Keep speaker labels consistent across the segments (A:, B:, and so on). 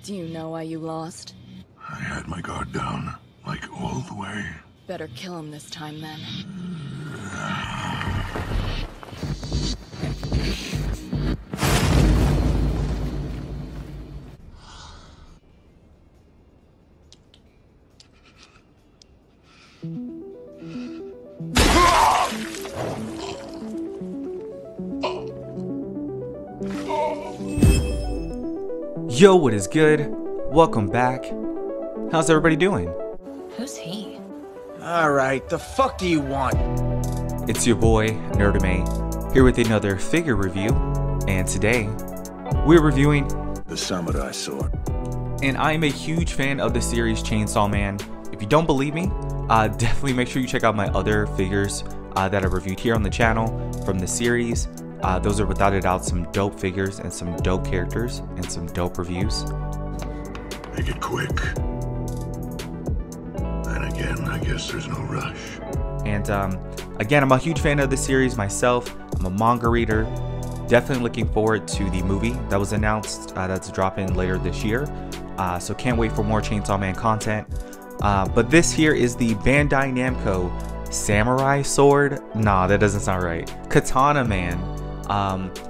A: Do you know why you lost?
B: I had my guard down, like all the way.
A: Better kill him this time, then.
C: Yo, what is good? Welcome back. How's everybody doing?
A: Who's he?
D: Alright, the fuck do you want?
C: It's your boy, Nerdame, here with another figure review, and today, we're reviewing
B: The samurai sword.
C: and I am a huge fan of the series Chainsaw Man. If you don't believe me, definitely make sure you check out my other figures that I've reviewed here on the channel from the series. Those are without a doubt some dope figures and some dope characters and some dope reviews.
B: Make it quick. Then again, I guess there's no rush.
C: And again, I'm a huge fan of the series myself. I'm a manga reader. Definitely looking forward to the movie that was announced that's dropping later this year. So can't wait for more Chainsaw Man content. But this here is the Bandai Namco Samurai Sword. Nah, that doesn't sound right. Katana Man.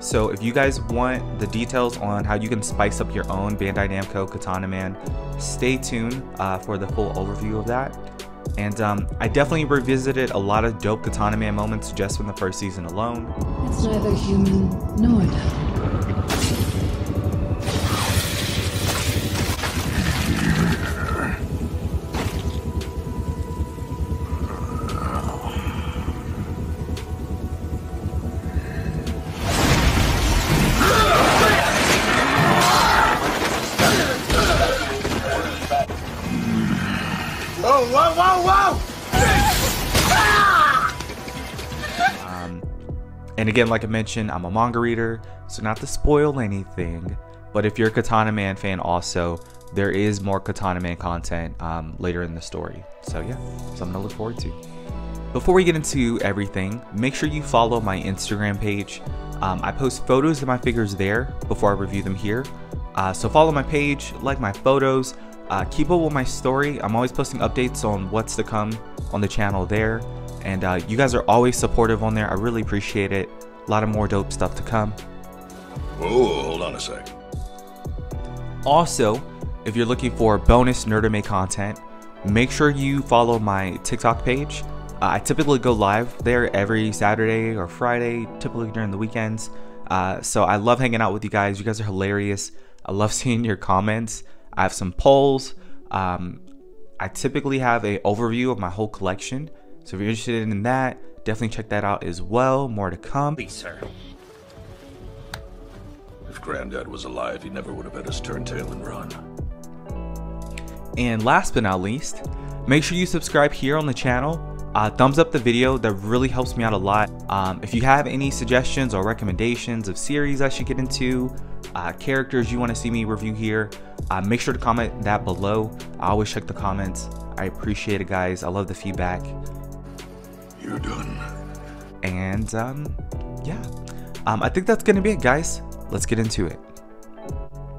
C: So if you guys want the details on how you can spice up your own Bandai Namco Katana Man, stay tuned for the full overview of that. And I definitely revisited a lot of dope Katana Man moments just from the first season alone.
A: It's neither human nor devil.
C: And again, like I mentioned, I'm a manga reader, so not to spoil anything, but if you're a Katana Man fan also, there is more Katana Man content later in the story. So yeah, something to look forward to. Before we get into everything, make sure you follow my Instagram page. I post photos of my figures there before I review them here. So follow my page, like my photos, keep up with my story. I'm always posting updates on what's to come on the channel there. And you guys are always supportive on there. I really appreciate it. A lot of more dope stuff to come.
B: Whoa, hold on a sec.
C: Also, if you're looking for bonus Nerdame content, make sure you follow my TikTok page. I typically go live there every Saturday or Friday, typically during the weekends. So I love hanging out with you guys. You guys are hilarious. I love seeing your comments. I have some polls. I typically have an overview of my whole collection. So if you're interested in that, definitely check that out as well. More to come.
D: Please, sir.
B: If Granddad was alive, he never would have had us turn tail and run.
C: And last but not least, make sure you subscribe here on the channel. Thumbs up the video, that really helps me out a lot. If you have any suggestions or recommendations of series I should get into, characters you want to see me review here, make sure to comment that below. I always check the comments. I appreciate it, guys. I love the feedback.
B: You're done.
C: And yeah, I think that's gonna be it, guys. Let's get into it.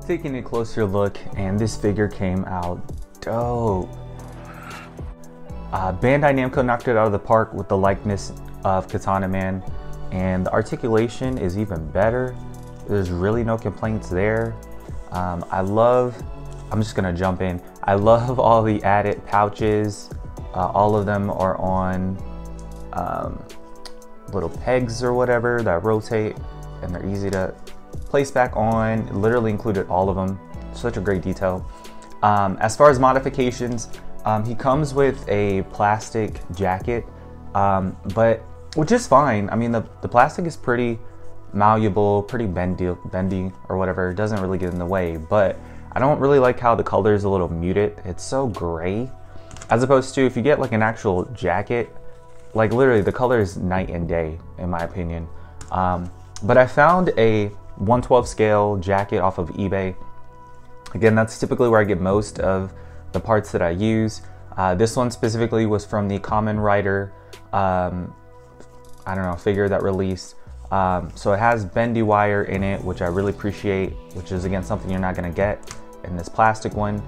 C: Taking a closer look, and this figure came out dope. Bandai Namco knocked it out of the park with the likeness of Katana Man, and the articulation is even better. There's really no complaints there. I'm just gonna jump in. I love all the added pouches. All of them are on little pegs or whatever that rotate, and they're easy to place back on. It literally included all of them. Such a great detail. As far as modifications, he comes with a plastic jacket, but which is fine. I mean, the plastic is pretty malleable, pretty bendy or whatever. It doesn't really get in the way, but I don't really like how the color is a little muted. It's so gray, as opposed to if you get like an actual jacket, like literally the color is night and day in my opinion. But I found a 1/12 scale jacket off of eBay. Again, that's typically where I get most of the parts that I use. This one specifically was from the Kamen Rider, I don't know, figure that released. So it has bendy wire in it, which I really appreciate, which is again something you're not gonna get and this plastic one.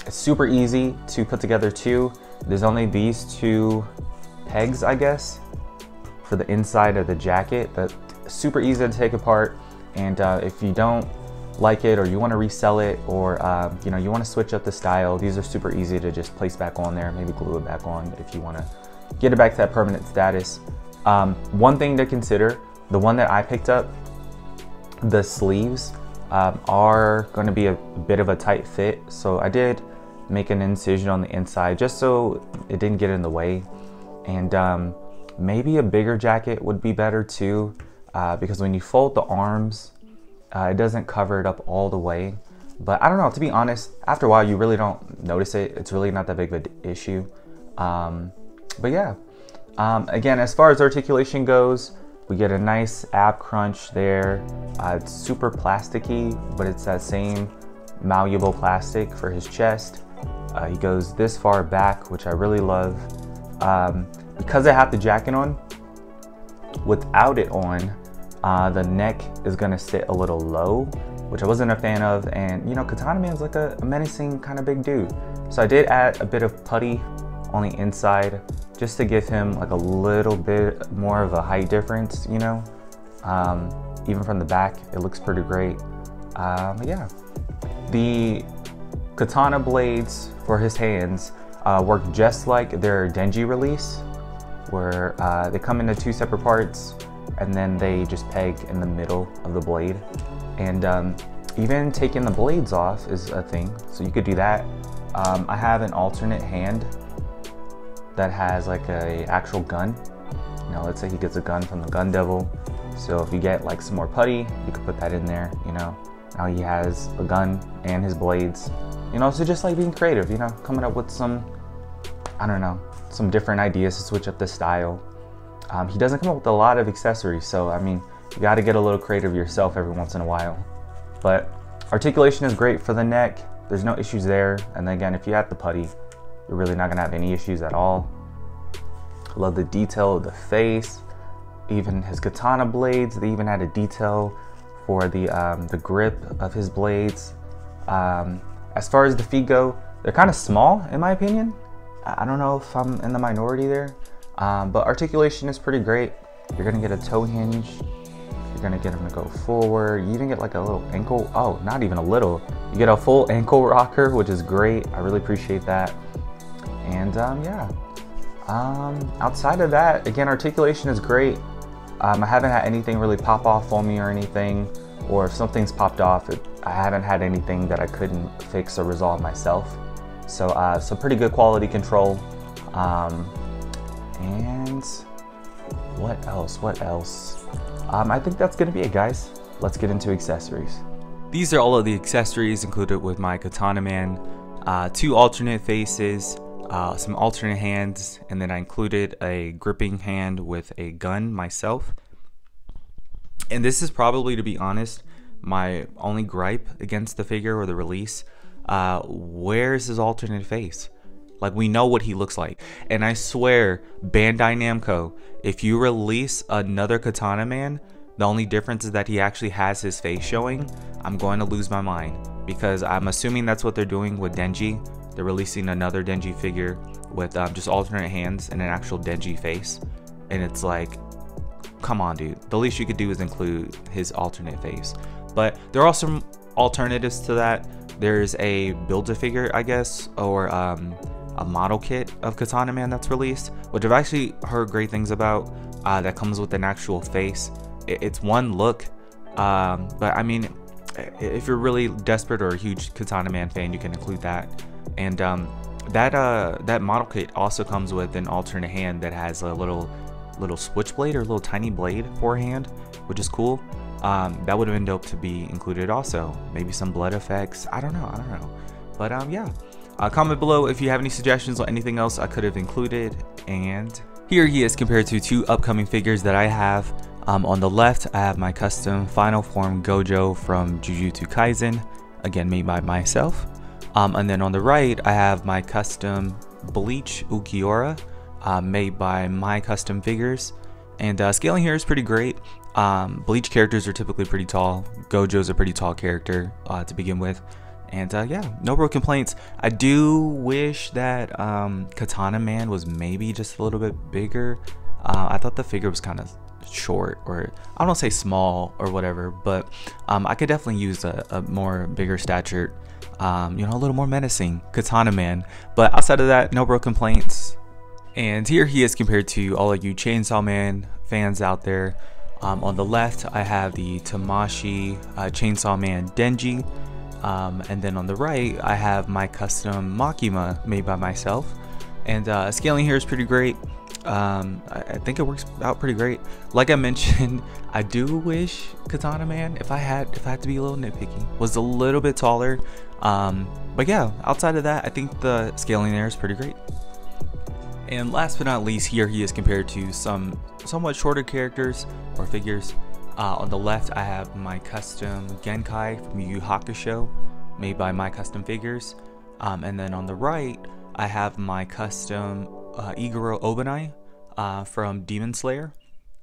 C: It's super easy to put together too. There's only these two pegs, I guess, for the inside of the jacket. That's super easy to take apart. And if you don't like it, or you want to resell it, or you know, you want to switch up the style, these are super easy to just place back on there, maybe glue it back on if you want to get it back to that permanent status. One thing to consider, the one that I picked up, the sleeves are going to be a bit of a tight fit, so I did make an incision on the inside just so it didn't get in the way. And maybe a bigger jacket would be better too, because when you fold the arms, it doesn't cover it up all the way. But I don't know, to be honest, after a while you really don't notice it. It's really not that big of an issue. But yeah, again, as far as articulation goes, we get a nice ab crunch there. It's super plasticky, but it's that same malleable plastic for his chest. He goes this far back, which I really love. Because I have the jacket on, without it on, the neck is gonna sit a little low, which I wasn't a fan of. And you know, Katana Man's like a menacing kind of big dude. So I did add a bit of putty on the inside just to give him like a little bit more of a height difference, you know. Even from the back, it looks pretty great. But yeah, the katana blades for his hands work just like their Denji release, where they come into two separate parts and then they just peg in the middle of the blade. And even taking the blades off is a thing, so you could do that. I have an alternate hand that has like a actual gun. You know, let's say he gets a gun from the Gun Devil, so if you get like some more putty, you could put that in there. You know, now he has a gun and his blades. You know, so just like being creative, you know, coming up with some, I don't know, some different ideas to switch up the style. He doesn't come up with a lot of accessories, so I mean, you got to get a little creative yourself every once in a while. But articulation is great for the neck. There's no issues there. And then again, if you add the putty, you're really not gonna have any issues at all. I love the detail of the face. Even his katana blades, they even had a detail for the grip of his blades. As far as the feet go, they're kind of small in my opinion. I don't know if I'm in the minority there. But articulation is pretty great. You're gonna get a toe hinge. You're gonna get them to go forward. You even get like a little ankle, oh, not even a little. You get a full ankle rocker, which is great. I really appreciate that. And yeah, outside of that, again, articulation is great. I haven't had anything really pop off on me or anything, or if something's popped off, I haven't had anything that I couldn't fix or resolve myself. So, so pretty good quality control. And what else? I think that's gonna be it, guys. Let's get into accessories. These are all of the accessories included with my Katana Man. 2 alternate faces, some alternate hands, and then I included a gripping hand with a gun myself. And this is probably, to be honest, my only gripe against the figure or the release. Where's his alternate face? Like, we know what he looks like. And I swear, Bandai Namco, if you release another Katana Man, the only difference is that he actually has his face showing, I'm going to lose my mind. Because I'm assuming that's what they're doing with Denji. They're releasing another Denji figure with just alternate hands and an actual Denji face. And it's like, come on, dude. The least you could do is include his alternate face. But there are some alternatives to that. There's a Build-A-Figure, I guess, or a model kit of Katana Man that's released, which I've actually heard great things about, that comes with an actual face. It's one look, but I mean, if you're really desperate or a huge Katana Man fan, you can include that. And that model kit also comes with an alternate hand that has a little switchblade or a little tiny blade for a hand, which is cool. That would have been dope to be included also. Maybe some blood effects, I don't know. But yeah, comment below if you have any suggestions on anything else I could have included. And here he is compared to 2 upcoming figures that I have. On the left, I have my custom Final Form Gojo from Jujutsu Kaisen, again made by myself. And then on the right, I have my custom Bleach Ukiura, made by my custom figures. And scaling here is pretty great. Bleach characters are typically pretty tall. Gojo's a pretty tall character to begin with. And yeah, no real complaints. I do wish that Katana Man was maybe just a little bit bigger. I thought the figure was kind of short, or I don't say small or whatever, but I could definitely use a more bigger statured, a little more menacing Katana Man. But outside of that, no real complaints. And here he is compared to all of you Chainsaw Man fans out there. On the left, I have the Tamashii Chainsaw Man Denji. And then on the right, I have my custom Makima made by myself. And scaling here is pretty great. I think it works out pretty great. Like I mentioned, I do wish Katana Man, if I had to be a little nitpicky, was a little bit taller. But yeah, outside of that, I think the scaling there is pretty great. And last but not least, here he is compared to some somewhat shorter characters or figures. On the left, I have my custom Genkai from Yu Yu Hakusho, made by My Custom Figures. And then on the right, I have my custom Iguro Obanai from Demon Slayer.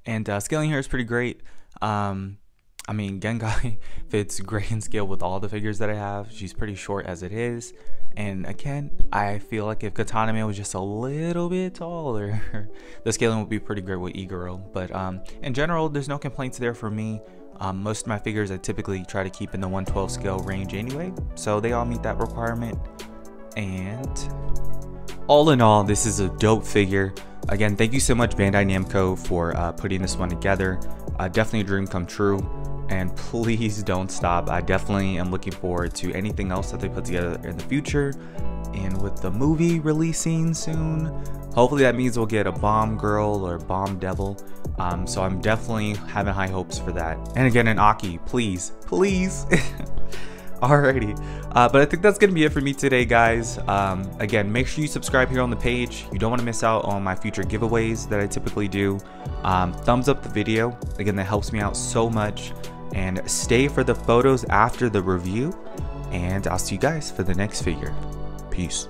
C: And scaling here is pretty great. I mean, Genkai fits great in scale with all the figures that I have. She's pretty short as it is. And again, I feel like if Katana Man was just a little bit taller, the scaling would be pretty great with Iguro. But in general, there's no complaints there for me. Most of my figures I typically try to keep in the 1/12 scale range anyway, so they all meet that requirement. And all in all, this is a dope figure. Again, thank you so much Bandai Namco for putting this one together. Definitely a dream come true. And please don't stop. I definitely am looking forward to anything else that they put together in the future. And with the movie releasing soon, hopefully that means we'll get a Bomb Girl or Bomb Devil. So I'm definitely having high hopes for that. And again, an Aki, please. Alrighty, but I think that's gonna be it for me today, guys. Again, make sure you subscribe here on the page. You don't want to miss out on my future giveaways that I typically do. Thumbs up the video. Again, that helps me out so much. And stay for the photos after the review. And I'll see you guys for the next figure. Peace.